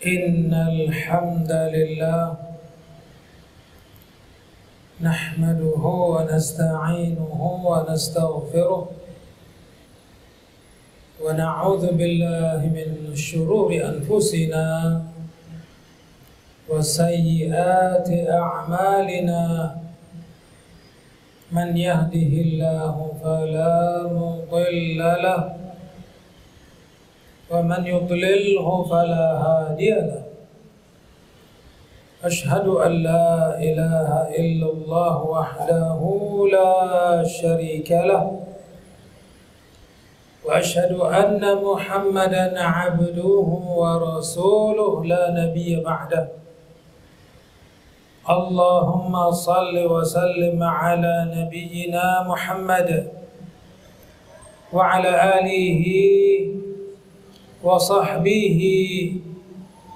إن الحمد لله نحمده ونستعينه ونستغفره ونعوذ بالله من شرور أنفسنا وسيئات أعمالنا من يهده الله فلا مضل له ومن يضلله فلا هادي له أشهد أن لا إله إلا الله وحده لا شريك له وأشهد أن محمدا عبده ورسوله لا نبي بعده اللهم صل وسلم على نبينا محمد وعلى آله وصحبه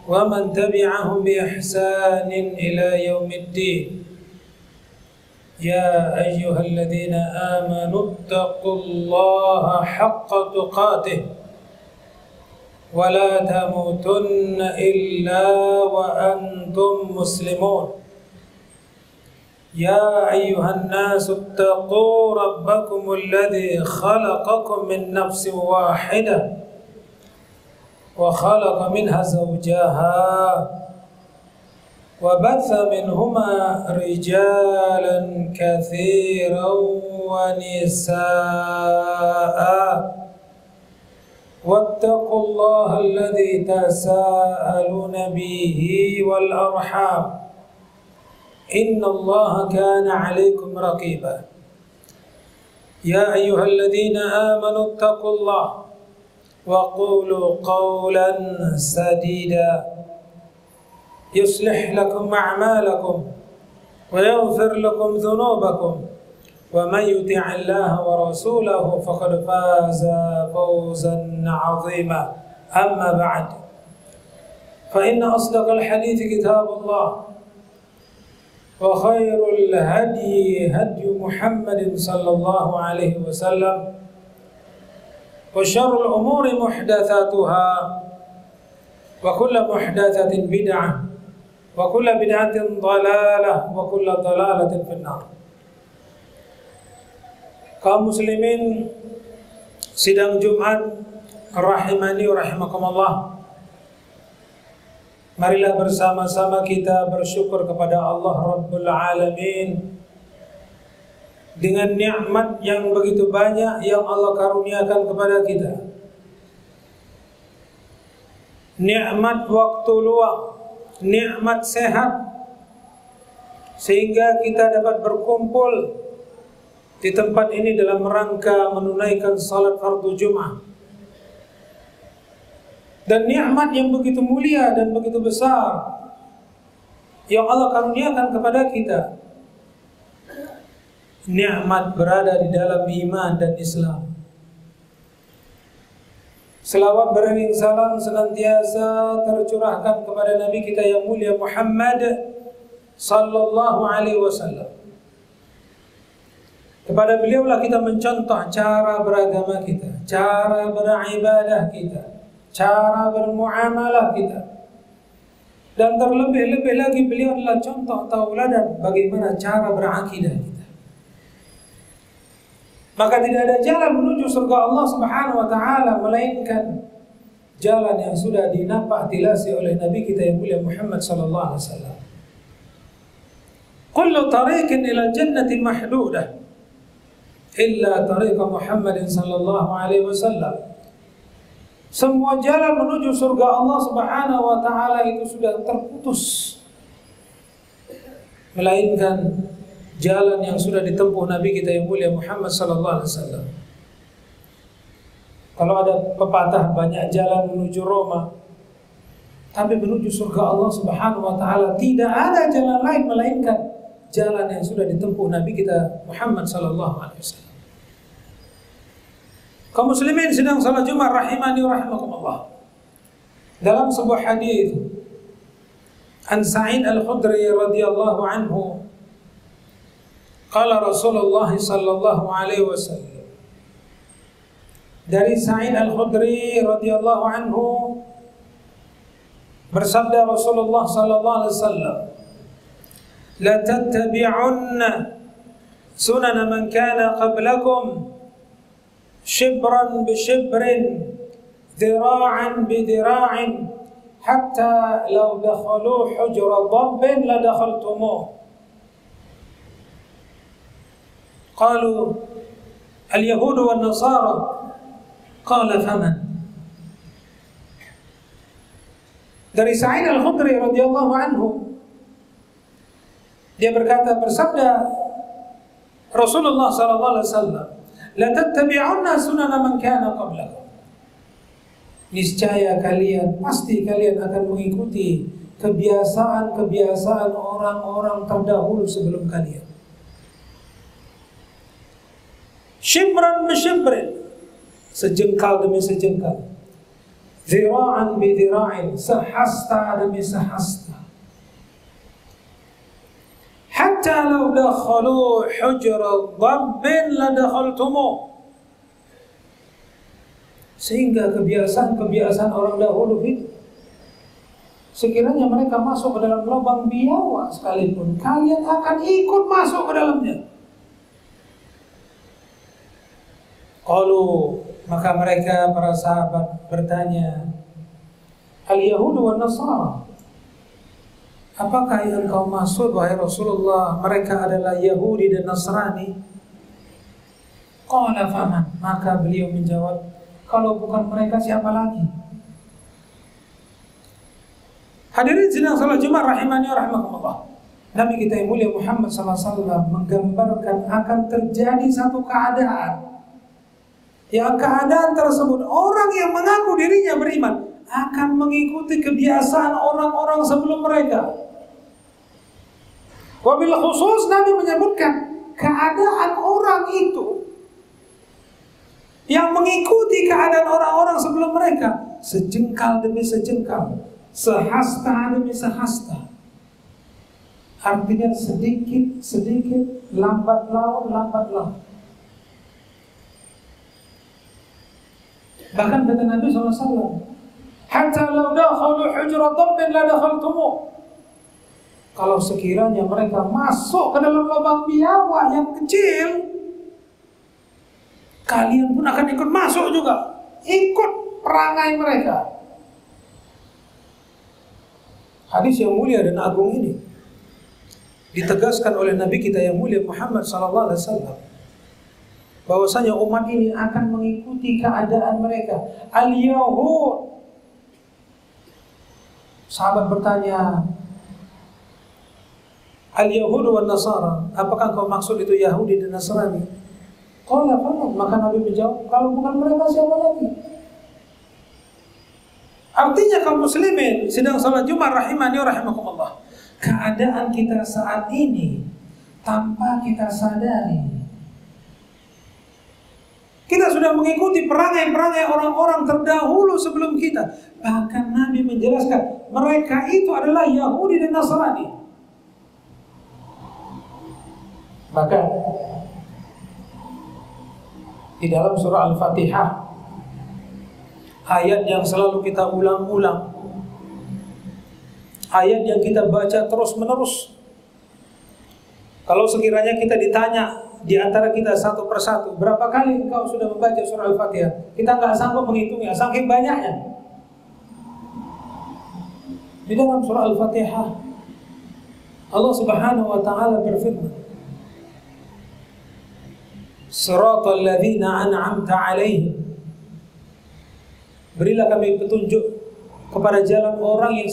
ومن تبعهم بإحسان إلى يوم الدين يا أيها الذين آمنوا اتقوا الله حق تقاته ولا تموتن إلا وأنتم مسلمون يا أيها الناس اتقوا ربكم الذي خلقكم من نفس واحدة وخلق منها زوجها وبث منهما رجالا كثيرا ونساء واتقوا الله الذي تساءلون به والأرحام إن الله كان عليكم رقيبا يا أيها الذين آمنوا اتقوا الله وقولوا قولا سديدا يصلح لكم أعمالكم ويغفر لكم ذنوبكم ومن يطع الله ورسوله فقد فاز فوزا عظيما أما بعد فإن أصدق الحديث كتاب الله وخير الهدي هدي محمد صلى الله عليه وسلم وشر الأمور محدثاتها وكل محدثة بدعة وكل بدعة ضلالة وكل ضلالة في النار. Kaum muslimin sidang Jumat rahimani rahimakumullah. Marilah bersama-sama kita bersyukur kepada Allah Rabbul Alamin dengan nikmat yang begitu banyak yang Allah karuniakan kepada kita. Nikmat waktu luang, nikmat sehat, sehingga kita dapat berkumpul di tempat ini dalam rangka menunaikan salat fardu Jumat. Dan nikmat yang begitu mulia dan begitu besar yang Allah karuniakan kepada kita. Nikmat berada di dalam iman dan Islam. Selawat beriring salam senantiasa tercurahkan kepada Nabi kita yang mulia Muhammad sallallahu alaihi wasallam. Kepada beliaulah kita mencontoh cara beragama kita, cara beribadah kita, cara bermuamalah kita. Dan terlebih-lebih lagi beliau adalah contoh tauladan bagaimana cara berakidah kita. Maka tidak ada jalan menuju surga Allah Subhanahu wa taala melainkan jalan yang sudah dinapak-tilasi oleh Nabi kita yang mulia Muhammad sallallahu alaihi wasallam. Kullu tariqin ila jannati mahdudah illa tariq Muhammad sallallahu alaihi wasallam. Semua jalan menuju surga Allah Subhanahu wa taala itu sudah terputus melainkan jalan yang sudah ditempuh Nabi kita yang mulia Muhammad sallallahu alaihi wasallam. Kalau ada pepatah banyak jalan menuju Roma, tapi menuju surga Allah Subhanahu wa taala tidak ada jalan lain melainkan jalan yang sudah ditempuh Nabi kita Muhammad sallallahu alaihi wasallam. Kaum muslimin sedang salat Jumat rahimani wa rahimakumullah. Dalam sebuah hadis An Sa'id Al-Khudri radhiyallahu anhu qala Rasulullah sallallahu alaihi wasallam. Dari Sa'id Al-Khudri radhiyallahu anhu Bersabda Rasulullah sallallahu alaihi wasallam, "La tattabi'unna sunana man kana qablakum shibran bi shibrin, dhira'an bi dhira'in, hatta law dakhalu hujra dhabbin la dakhaltumuh." Qalu al-yahud wan nasara. Qala faman? Dari Sa'id Al-Khudri radhiyallahu anhu, dia berkata, bersabda Rasulullah sallallahu alaihi wasallam, "La tattabi'unna sunana man kana qablakum." Niscaya kalian, pasti kalian akan mengikuti kebiasaan-kebiasaan orang-orang terdahulu sebelum kalian. Shibran bi shibrin, sejengkal demi sejengkal. Dhira'an bi dhira'in, sehasta demi sehasta. Hatta law dakhalu hujra dhabbin la dakhaltumuh. Sehingga kebiasaan-kebiasaan orang dahulu itu, sekiranya mereka masuk ke dalam lubang biawak sekalipun, kalian akan ikut masuk ke dalamnya. Qalu, maka mereka para sahabat bertanya, "Al-Yahud wan Nasara?" Apakah yang kau maksud wahai Rasulullah, mereka adalah Yahudi dan Nasrani? Qala faman? Maka beliau menjawab, kalau bukan mereka siapa lagi? Hadirin sidang salat Jumat rahimani wa rahimakumullah. Nabi kita yang mulia Muhammad SAW menggambarkan akan terjadi satu keadaan, yang keadaan tersebut orang yang mengaku dirinya beriman akan mengikuti kebiasaan orang-orang sebelum mereka. Wabil khusus Nabi menyebutkan keadaan orang itu yang mengikuti keadaan orang-orang sebelum mereka, sejengkal demi sejengkal, sehasta demi sehasta. Artinya sedikit, lambat laun, lambat laun. Bahkan kata Nabi SAW, "Hatta law dakhalu hujra dhabbin la dakhaltumuh." Kalau sekiranya mereka masuk ke dalam lubang biawak yang kecil, kalian pun akan ikut masuk juga, ikut perangai mereka. Hadis yang mulia dan agung ini ditegaskan oleh Nabi kita yang mulia Muhammad SAW, bahwasanya umat ini akan mengikuti keadaan mereka. Al-Yahud. Sahabat bertanya, Al-Yahud wan Nasara, apakah kau maksud itu Yahudi dan Nasrani? Qala faman? Maka Nabi menjawab, kalau bukan mereka siapa lagi? Artinya kaum muslimin sedang salat Jumat rahimani wa rahimakumullah, keadaan kita saat ini tanpa kita sadari, kita sudah mengikuti perangai-perangai orang-orang terdahulu sebelum kita. Bahkan Nabi menjelaskan mereka itu adalah Yahudi dan Nasrani. Maka di dalam surah Al-Fatihah, ayat yang selalu kita ulang-ulang, ayat yang kita baca terus-menerus. Kalau sekiranya kita ditanya di antara kita satu persatu, berapa kali engkau sudah membaca surah Al-Fatihah? Kita nggak sanggup menghitungnya, saking banyaknya. Di dalam surah Al-Fatihah, Allah Subhanahu wa Ta'ala berfirman, "Siratal ladzina an'amta 'alaihim." Berilah kami petunjuk kepada jalan orang yang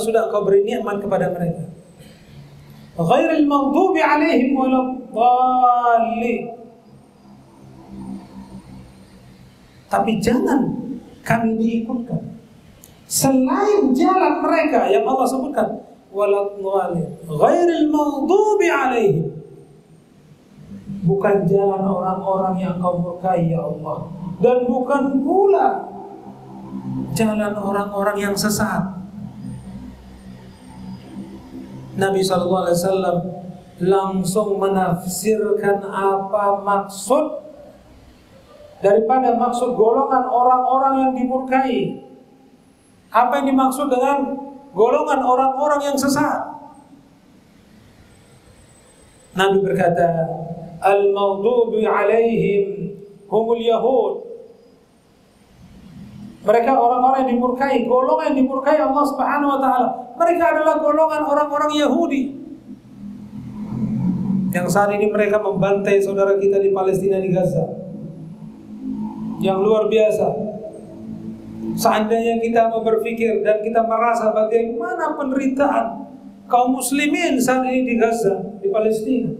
sudah Engkau beri nikmat kepada mereka. Ghairil maghdubi 'alaihim waladdallin. Tapi jangan kami diikutkan selain jalan mereka yang Allah sebutkan, waladdallin. Ghairil maghdubi 'alaihim. Bukan jalan orang-orang yang Kau murkai ya Allah, dan bukan pula jalan orang-orang yang sesat. Nabi SAW langsung menafsirkan apa maksud daripada maksud golongan orang-orang yang dimurkai. Apa yang dimaksud dengan golongan orang-orang yang sesat? Nabi berkata, al-maghdubi alaihim humul yahud. Mereka orang-orang yang dimurkai, golongan yang dimurkai Allah Subhanahu wa taala. Mereka adalah golongan orang-orang Yahudi. Yang saat ini mereka membantai saudara kita di Palestina, di Gaza. Yang luar biasa. Seandainya kita mau berpikir dan kita merasa bagaimana penderitaan kaum muslimin saat ini di Gaza, di Palestina,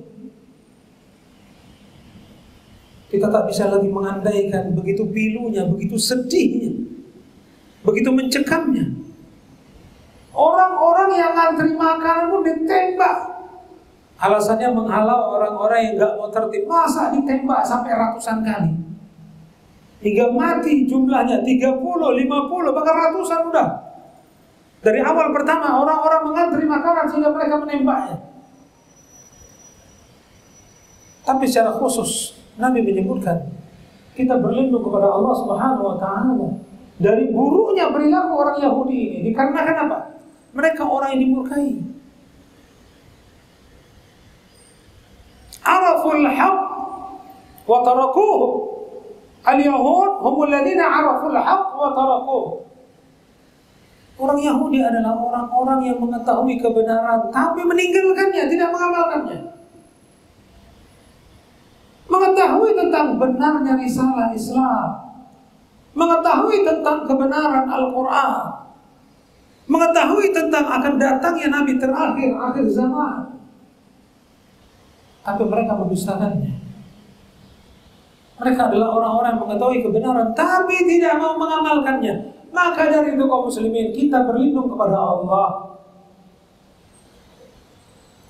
kita tak bisa lagi mengandaikan begitu pilunya, begitu sedihnya, begitu mencekamnya. Orang-orang yang ngantri makanan pun ditembak. Alasannya menghalau orang-orang yang gak mau tertib. Masa ditembak sampai ratusan kali? Hingga mati jumlahnya 30, 50, bahkan ratusan udah. Dari awal pertama orang-orang mengantri makanan sehingga mereka menembaknya. Tapi secara khusus Nabi menyebutkan kita berlindung kepada Allah Subhanahu wa taala dari buruknya perilaku orang Yahudi ini. Dikarenakan apa? Mereka orang yang dimurkai. Araful haqq wa tarakuhu. Al-Yahud humul ladina araful haqq wa tarakuhu. Orang Yahudi adalah orang-orang yang mengetahui kebenaran tapi meninggalkannya, tidak mengamalkannya. Mengetahui tentang benarnya risalah Islam, mengetahui tentang kebenaran Al-Quran, mengetahui tentang akan datangnya Nabi terakhir, akhir zaman, tapi mereka mendustakannya. Mereka adalah orang-orang yang mengetahui kebenaran tapi tidak mau mengamalkannya. Maka dari itu kaum muslimin, kita berlindung kepada Allah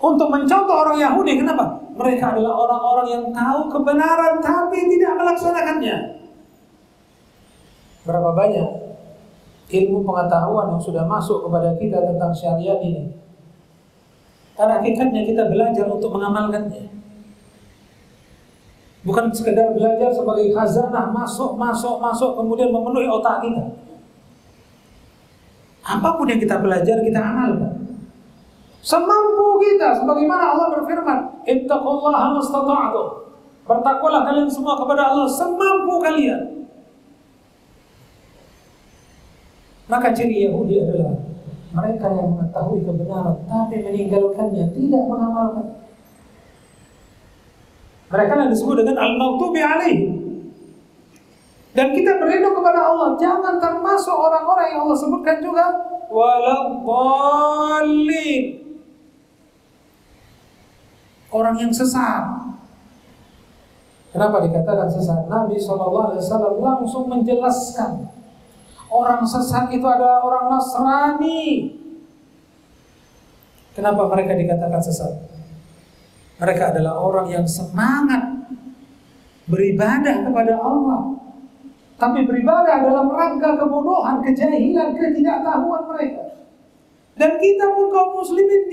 untuk mencontoh orang Yahudi. Kenapa? Mereka adalah orang-orang yang tahu kebenaran tapi tidak melaksanakannya. Berapa banyak ilmu pengetahuan yang sudah masuk kepada kita tentang syariat ini, karena hakikatnya kita belajar untuk mengamalkannya. Bukan sekedar belajar sebagai khazanah, masuk kemudian memenuhi otak kita. Apapun yang kita pelajari kita amalkan semampu kita, sebagaimana Allah berfirman, ittaqullaha mastata'tum. Bertakwalah kalian semua kepada Allah semampu kalian. Maka ciri Yahudi adalah mereka yang mengetahui kebenaran tapi meninggalkannya, tidak mengamalkan. Mereka yang disebut dengan al-maghdubi alaihim. Dan kita berlindung kepada Allah jangan termasuk orang-orang yang Allah sebutkan juga waladhdallin, orang yang sesat. Kenapa dikatakan sesat? Nabi SAW langsung menjelaskan orang sesat itu adalah orang Nasrani. Kenapa mereka dikatakan sesat? Mereka adalah orang yang semangat beribadah kepada Allah, tapi beribadah dalam rangka kebodohan, kejahilan, ketidaktahuan mereka. Dan kita pun kaum muslimin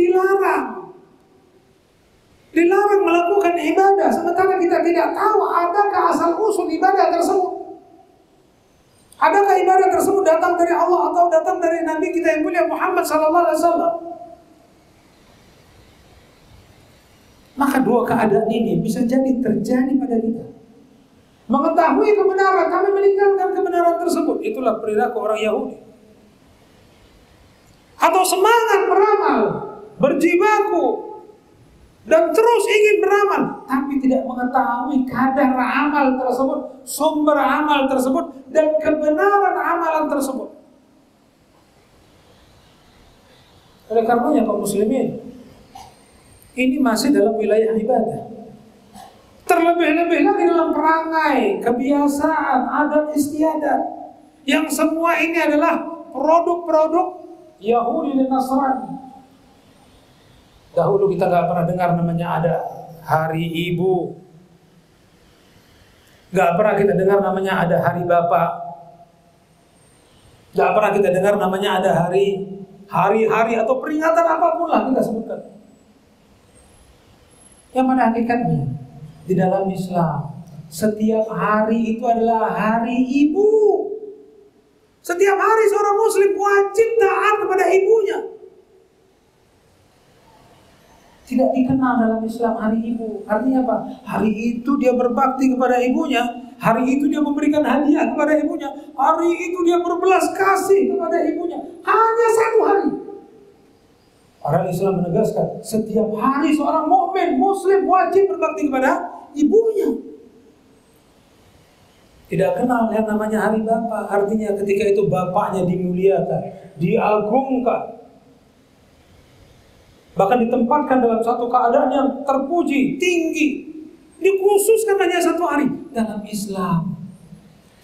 dilarang melakukan ibadah, sementara kita tidak tahu adakah asal usul ibadah tersebut. Adakah ibadah tersebut datang dari Allah atau datang dari Nabi kita yang mulia Muhammad SAW? Maka dua keadaan ini bisa jadi terjadi pada kita. Mengetahui kebenaran tapi meninggalkan kebenaran tersebut, itulah perilaku orang Yahudi. Atau semangat beramal, berjibaku, dan terus ingin beramal tapi tidak mengetahui kadar amal tersebut, sumber amal tersebut, dan kebenaran amalan tersebut. Oleh karenanya kaum muslimin, ini masih dalam wilayah ibadah. Terlebih-lebih lagi dalam perangai, kebiasaan, adat istiadat, yang semua ini adalah produk-produk Yahudi dan Nasrani. Dahulu kita gak pernah dengar namanya ada hari ibu, gak pernah kita dengar namanya ada hari bapak, gak pernah kita dengar namanya ada hari-hari atau peringatan apapun lah kita sebutkan. Yang pada hakikatnya di dalam Islam setiap hari itu adalah hari ibu. Setiap hari seorang muslim wajib taat kepada ibunya. Tidak dikenal dalam Islam hari ibu. Artinya apa? Hari itu dia berbakti kepada ibunya. Hari itu dia memberikan hadiah kepada ibunya. Hari itu dia berbelas kasih kepada ibunya. Hanya satu hari. Orang Islam menegaskan setiap hari seorang mukmin muslim wajib berbakti kepada ibunya. Tidak kenal yang namanya hari bapak. Artinya ketika itu bapaknya dimuliakan, diagungkan, bahkan ditempatkan dalam satu keadaan yang terpuji, tinggi. Dikhususkan hanya satu hari. Dalam Islam,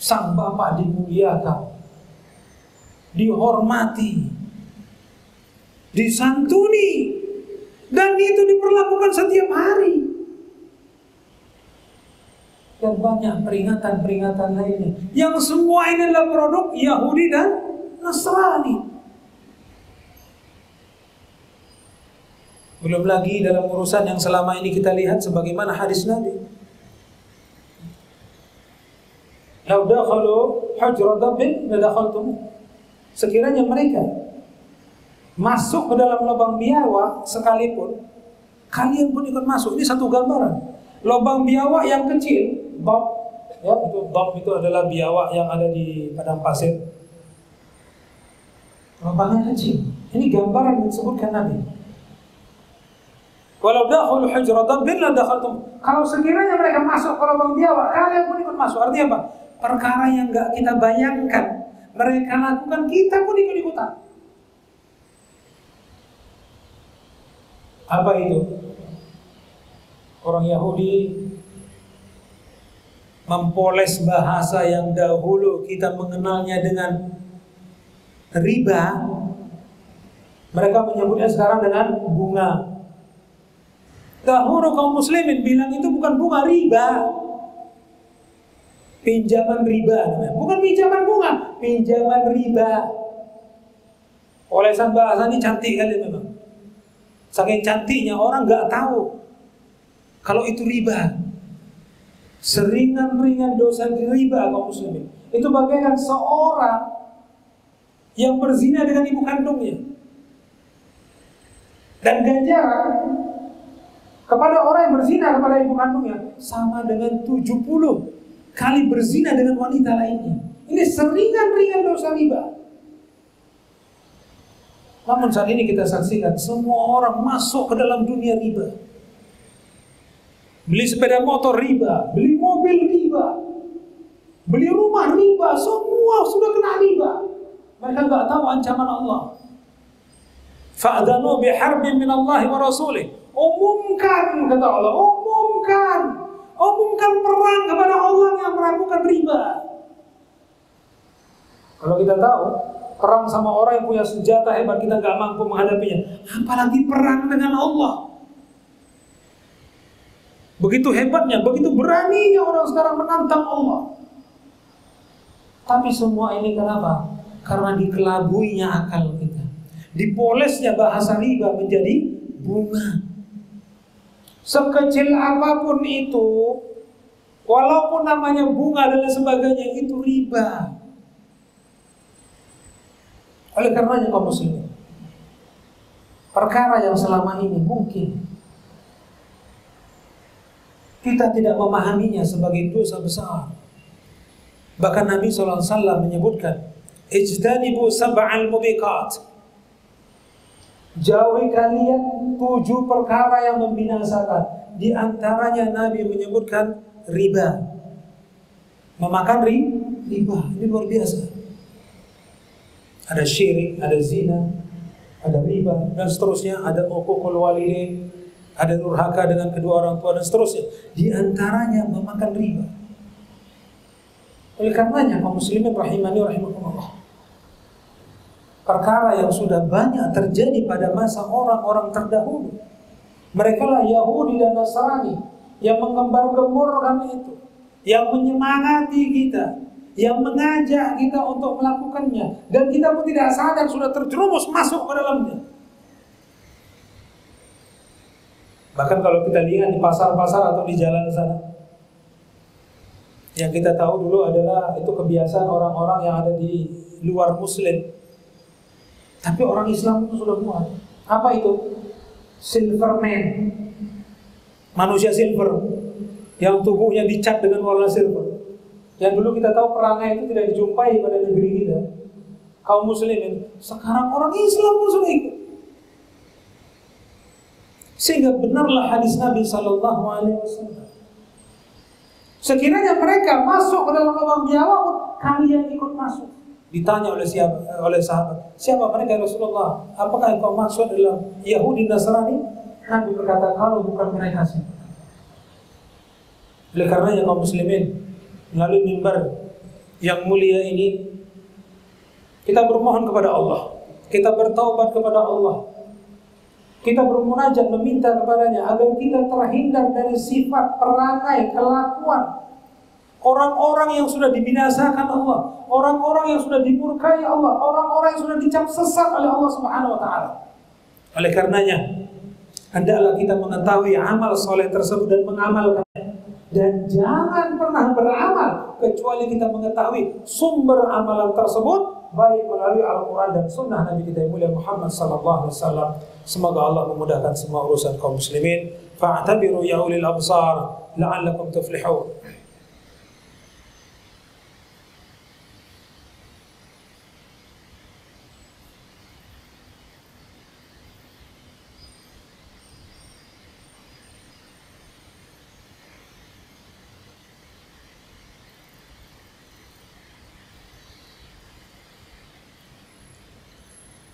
sang bapak dimuliakan, dihormati, disantuni, dan itu diperlakukan setiap hari. Dan banyak peringatan-peringatan lainnya, yang semua ini adalah produk Yahudi dan Nasrani. Belum lagi dalam urusan yang selama ini kita lihat sebagaimana hadis Nabi. Lau dakhalu hujra dabbin la dakhaltum. Sekiranya mereka masuk ke dalam lubang biawak sekalipun, kalian pun ikut masuk. Ini satu gambaran. Lubang biawak yang kecil, dab, ya, itu adalah biawak yang ada di padang pasir. Lubangnya kecil. Ini gambaran yang disebutkan Nabi. Walau dakhulu hujra dabbin la dakhaltum. Kalau sekiranya mereka masuk ke lubang biawak, kalian pun ikut masuk. Artinya apa? Perkara yang enggak kita bayangkan mereka lakukan, kita pun ikut-ikutan. Apa itu? Orang Yahudi mempoles bahasa yang dahulu kita mengenalnya dengan riba. Mereka menyebutnya sekarang dengan bunga. Dahulu kaum muslimin bilang itu bukan bunga, riba. Pinjaman riba namanya. Bukan pinjaman bunga, pinjaman riba. Olesan bahasa ini cantik kali memang. Saking cantiknya orang nggak tahu kalau itu riba. Seringan-ringan dosa riba kaum muslimin. Itu bagaikan seorang yang berzina dengan ibu kandungnya. Dan ganjaran kepada orang yang berzina kepada ibu kandungnya sama dengan 70 kali berzina dengan wanita lainnya. Ini seringan-ringan dosa riba. Namun saat ini kita saksikan semua orang masuk ke dalam dunia riba. Beli sepeda motor riba, beli mobil riba, beli rumah riba, semua sudah kena riba. Mereka nggak tahu ancaman Allah. Fa'adhanu biharbin min Allah wa rasulih. Umumkan, kata Allah, umumkan perang kepada orang yang melakukan riba. Kalau kita tahu perang sama orang yang punya senjata hebat, kita nggak mampu menghadapinya, apalagi perang dengan Allah. Begitu hebatnya, begitu beraninya orang sekarang menantang Allah. Tapi semua ini kenapa? Karena dikelabuinya akal kita, dipolesnya bahasa riba menjadi bunga. Sekecil apapun itu, walaupun namanya bunga dan sebagainya, itu riba. Oleh karenanya kaum muslimin, perkara yang selama ini mungkin kita tidak memahaminya sebagai dosa besar. Bahkan Nabi SAW menyebutkan, ijtanibu sab'al mubiqat. Jauhi kalian 7 perkara yang membinasakan. Di antaranya Nabi menyebutkan riba. Memakan riba. Ini luar biasa. Ada syirik, ada zina, ada riba, dan seterusnya. Ada uququl walidain, ada durhaka dengan kedua orang tua, dan seterusnya. Di antaranya memakan riba. Oleh karenanya kaum muslimin rahimani rahimakumullah, perkara yang sudah banyak terjadi pada masa orang-orang terdahulu, mereka lah Yahudi dan Nasrani yang menggembar-gemborkan itu, yang menyemangati kita, yang mengajak kita untuk melakukannya, dan kita pun tidak sadar sudah terjerumus masuk ke dalamnya. Bahkan kalau kita lihat di pasar-pasar atau di jalan sana, yang kita tahu dulu adalah itu kebiasaan orang-orang yang ada di luar Muslim. Tapi orang Islam itu sudah buat. Apa itu? Silverman. Manusia silver yang tubuhnya dicat dengan warna silver. Yang dulu kita tahu perangai itu tidak dijumpai pada negeri kita, kaum muslimin. Sekarang orang Islam pun sudah ikut. Sehingga benarlah hadis Nabi Sallallahu Alaihi Wasallam. Sekiranya mereka masuk ke dalam lubang biawak pun kalian ikut masuk. Ditanya oleh sahabat, siapa mereka ya Rasulullah? Apakah engkau maksud dalam Yahudi Nasrani? Nabi berkata, kalau bukan mereka sih. Oleh karenanya kaum muslimin, melalui mimbar yang mulia ini, kita bermohon kepada Allah, kita bertaubat kepada Allah, kita bermunajat meminta kepadanya agar kita terhindar dari sifat, perangai, kelakuan orang-orang yang sudah dibinasakan Allah, orang-orang yang sudah dimurkai Allah, orang-orang yang sudah dicap sesat oleh Allah Subhanahu wa taala. Oleh karenanya, hendaklah kita mengetahui amal soleh tersebut dan mengamalkannya. Dan jangan pernah beramal kecuali kita mengetahui sumber amalan tersebut, baik melalui Al-Quran dan Sunnah Nabi kita yang mulia Muhammad sallallahu alaihi wasallam. Semoga Allah memudahkan semua urusan kaum muslimin. Fa'tabiru ya ulil absar la'allakum tuflihun.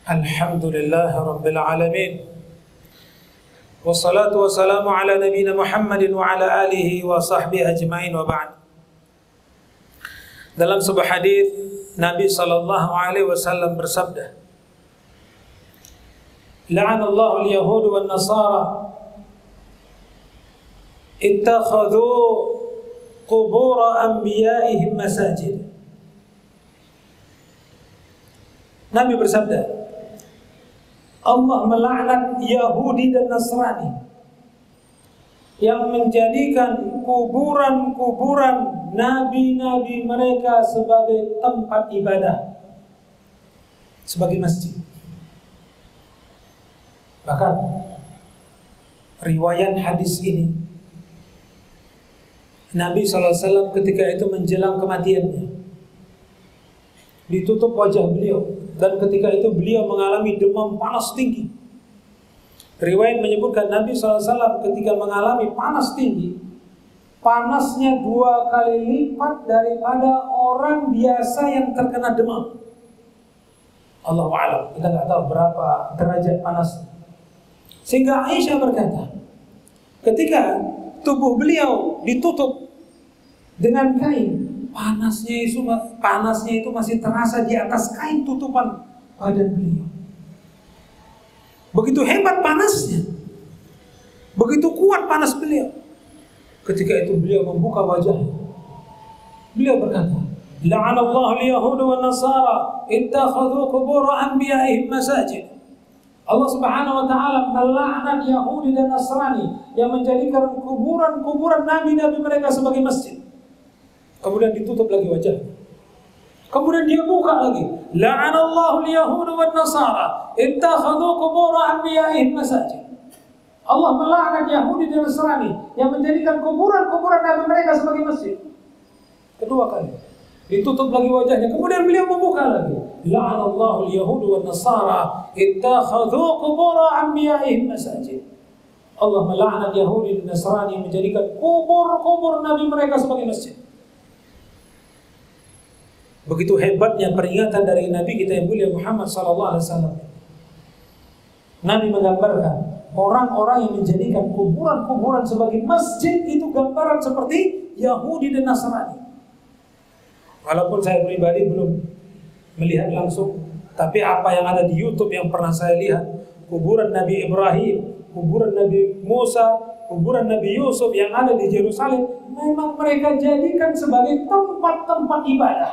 Alhamdulillah Rabbil Alamin, wassalatu wassalamu ala nabiyina Muhammadin wa ala alihi wa sahbihi ajma'in, wa ba'd. Dalam sebuah hadis Nabi sallallahu alaihi wasallam bersabda, la'anallahu al-yahud wan nasara ittakhadhu qubur anbiya'ihim masajid. Nabi bersabda, Allah melaknat Yahudi dan Nasrani yang menjadikan kuburan-kuburan nabi-nabi mereka sebagai tempat ibadah, sebagai masjid. Bahkan riwayat hadis ini, Nabi SAW ketika itu menjelang kematiannya, ditutup wajah beliau, dan ketika itu beliau mengalami demam panas tinggi. Riwayat menyebutkan Nabi SAW ketika mengalami panas tinggi, panasnya 2 kali lipat daripada orang biasa yang terkena demam. Allahu a'lam, kita nggak tahu berapa derajat panas. Sehingga Aisyah berkata, ketika tubuh beliau ditutup dengan kain, panasnya itu masih terasa di atas kain tutupan badan beliau. Begitu hebat panasnya, begitu kuat panas beliau. Ketika itu beliau membuka wajahnya, beliau berkata, la'anallahu al-yahud wan nasara ittakhadhu qubur anbiya'ihim masajid. Allah Subhanahu wa taala melaknat Yahudi dan Nasrani yang menjadikan kuburan-kuburan nabi-nabi mereka sebagai masjid. Kemudian ditutup lagi wajah. Kemudian dia buka lagi. La'anallahu al-yahud wan nasara ittakhadhu qubur anbiya'ihim masajid. Allah melaknat Yahudi dan Nasrani yang menjadikan kuburan-kuburan nabi mereka sebagai masjid. Kedua kali. Ditutup lagi wajahnya. Kemudian beliau membuka lagi. La'anallahu al-yahud wan nasara ittakhadhu qubur anbiya'ihim masajid. Allah melaknat Yahudi dan Nasrani yang menjadikan kubur-kubur nabi mereka sebagai masjid. Begitu hebatnya peringatan dari Nabi kita yang mulia Muhammad SAW. Nabi menggambarkan orang-orang yang menjadikan kuburan-kuburan sebagai masjid itu gambaran seperti Yahudi dan Nasrani. Walaupun saya pribadi belum melihat langsung, tapi apa yang ada di YouTube yang pernah saya lihat, kuburan Nabi Ibrahim, kuburan Nabi Musa, kuburan Nabi Yusuf yang ada di Yerusalem, memang mereka jadikan sebagai tempat-tempat ibadah.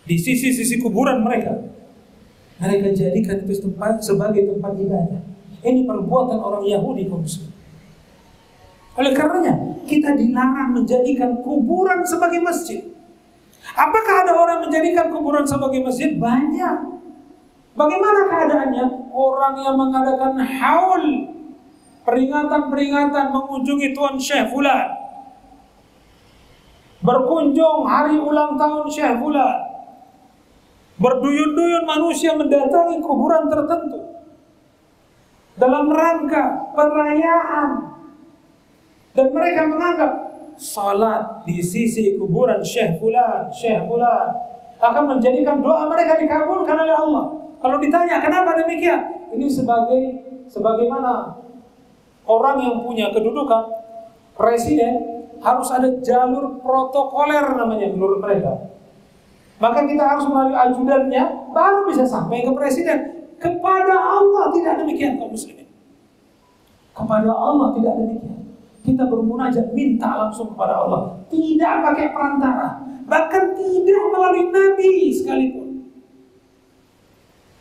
Di sisi-sisi kuburan mereka jadikan itu sebagai tempat ibadah. Ini perbuatan orang Yahudi kaum muslim. Oleh karenanya kita dilarang menjadikan kuburan sebagai masjid. Apakah ada orang menjadikan kuburan sebagai masjid? Banyak. Bagaimana keadaannya? Orang yang mengadakan haul, peringatan-peringatan mengunjungi Tuan Syekh Fulan, berkunjung hari ulang tahun Syekh Fulan, berduyun-duyun manusia mendatangi kuburan tertentu dalam rangka perayaan, dan mereka menganggap salat di sisi kuburan Syekh Fulan akan menjadikan doa mereka dikabulkan oleh Allah. Kalau ditanya kenapa demikian, ini sebagaimana orang yang punya kedudukan presiden harus ada jalur protokoler namanya menurut mereka. Maka kita harus melalui ajudannya baru bisa sampai ke presiden. Kepada Allah tidak demikian kaum muslimin. Kepada Allah tidak demikian. Kita bermunajat minta langsung kepada Allah, tidak pakai perantara, bahkan tidak melalui nabi sekalipun.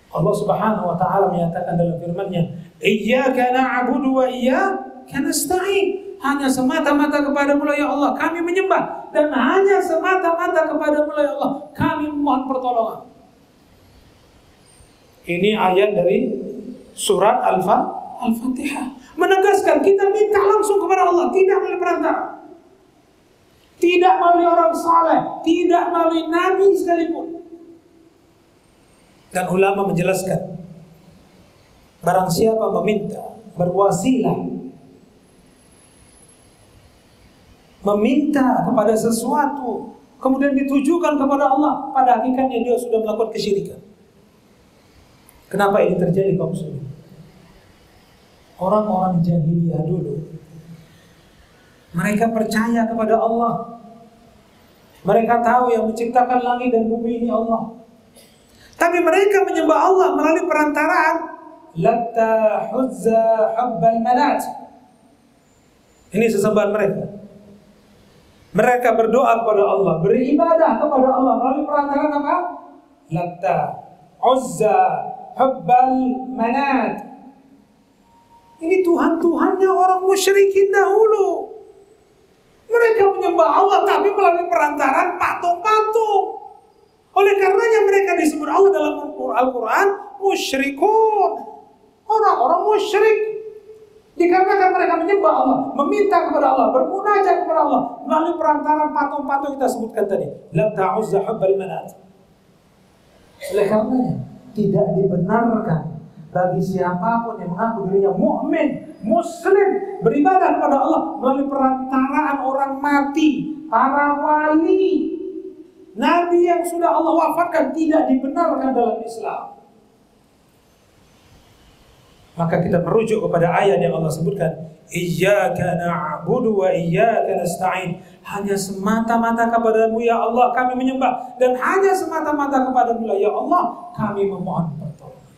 Allah Subhanahu wa taala menyatakan dalam firman-Nya, "Iyyaka na'budu wa iyyaka nasta'in." Hanya semata-mata kepadamu lah ya Allah kami menyembah, dan hanya semata-mata kepadamu lah ya Allah kami memohon pertolongan. Ini ayat dari surat Al-Fatihah menegaskan kita minta langsung kepada Allah, tidak melalui perantara, tidak melalui orang saleh, tidak melalui nabi sekalipun. Dan ulama menjelaskan, barang siapa meminta berwasilah, meminta kepada sesuatu kemudian ditujukan kepada Allah, pada hakikatnya dia sudah melakukan kesyirikan. Kenapa ini terjadi kaum muslimin? Orang-orang jahiliyah dulu, mereka percaya kepada Allah. Mereka tahu yang menciptakan langit dan bumi ini Allah. Tapi mereka menyembah Allah melalui perantaraan Latta, Uzza, Hubbal, Manat. Ini sesembahan mereka. Mereka berdoa kepada Allah, beribadah kepada Allah melalui perantaraan apa? Latta, Uzza, Hubbal, Manat. Ini Tuhan-Tuhannya orang musyrikin dahulu. Mereka menyembah Allah tapi melalui perantaraan patung-patung. Oleh karenanya mereka disebut Allah dalam Al-Quran musyrikun, orang-orang musyrik. Dikarenakan mereka menyembah Allah, meminta kepada Allah, bermunajat kepada Allah melalui perantaraan patung-patung kita sebutkan tadi. Latta, Uzza, Hubbal, Manat. Oleh karenanya tidak dibenarkan bagi siapapun yang mengaku dirinya mukmin, muslim, beribadah kepada Allah melalui perantaraan orang mati, para wali, nabi yang sudah Allah wafatkan, tidak dibenarkan dalam Islam. Maka kita merujuk kepada ayat yang Allah sebutkan, Iyyaka na'budu wa iyyaka nasta'in. Hanya semata-mata kepadamu ya Allah kami menyembah, dan hanya semata-mata kepadamu ya Allah kami memohon pertolongan.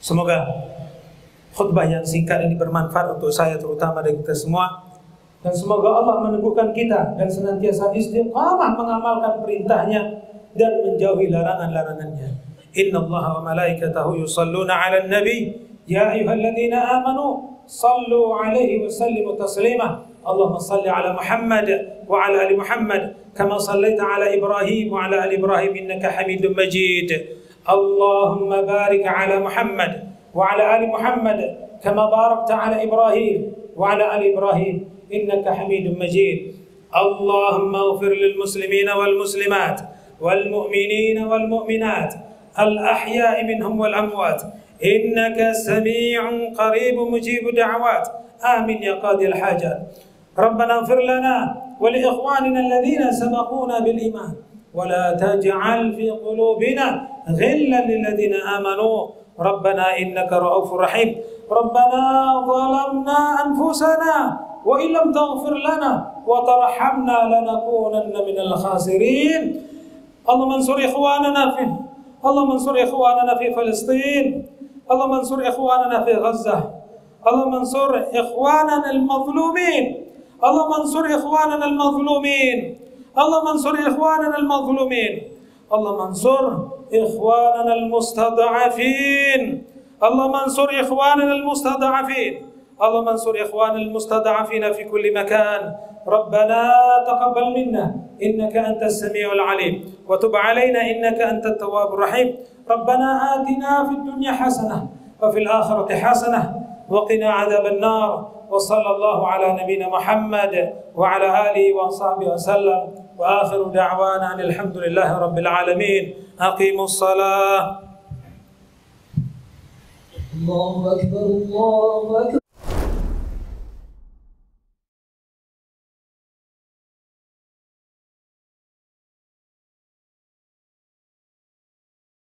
Semoga khutbah yang singkat ini bermanfaat untuk saya terutama dan kita semua. Dan semoga Allah meneguhkan kita dan senantiasa istiqamah mengamalkan perintahnya dan menjauhi larangan-larangannya. Inna Allah wa malaikatahu yusalluna ala nabi ya ayyuhalladzina amanu sallu alaihi wa sallimu taslima. Allahumma salli ala Muhammad wa ala ali Muhammad kama sallaita ala Ibrahim wa ala ali Ibrahim innaka Hamidum Majid. Allahumma barik ala Muhammad wa ala ali Muhammad kama barakta ala Ibrahim wa ala ali Ibrahim innaka Hamidum Majid. Allahumma ighfir lil muslimina wal muslimat wal mu'minina wal mu'minat الأحياء منهم والأموات إنك سميع قريب مجيب دعوات آمين يا قاضي الحاجات. ربنا اغفر لنا ولإخواننا الذين سبقونا بالإيمان ولا تجعل في قلوبنا غلا للذين آمنوا ربنا إنك رؤوف رحيم. ربنا ظلمنا أنفسنا وإن لم تغفر لنا وترحمنا لنكونن من الخاسرين. اللهم انصر إخواننا اللهم انصر إخواننا في فلسطين. اللهم انصر إخواننا في غزة. اللهم انصر إخواننا المظلومين. اللهم انصر إخواننا المظلومين. اللهم انصر إخواننا المظلومين. اللهم انصر إخواننا المستضعفين. اللهم انصر إخواننا المستضعفين. اللهم انصر إخوان المستضعفين في كل مكان. ربنا تقبل منا إنك أنت السميع العليم وتب علينا إنك أنت التواب الرحيم. ربنا آتنا في الدنيا حسنة وفي الآخرة حسنة وقنا عذاب النار. وصلى الله على نبينا محمد وعلى آله وصحبه وسلم. وآخر دعوانا أن الحمد لله رب العالمين. أقيموا الصلاة. الله أكبر الله أكبر.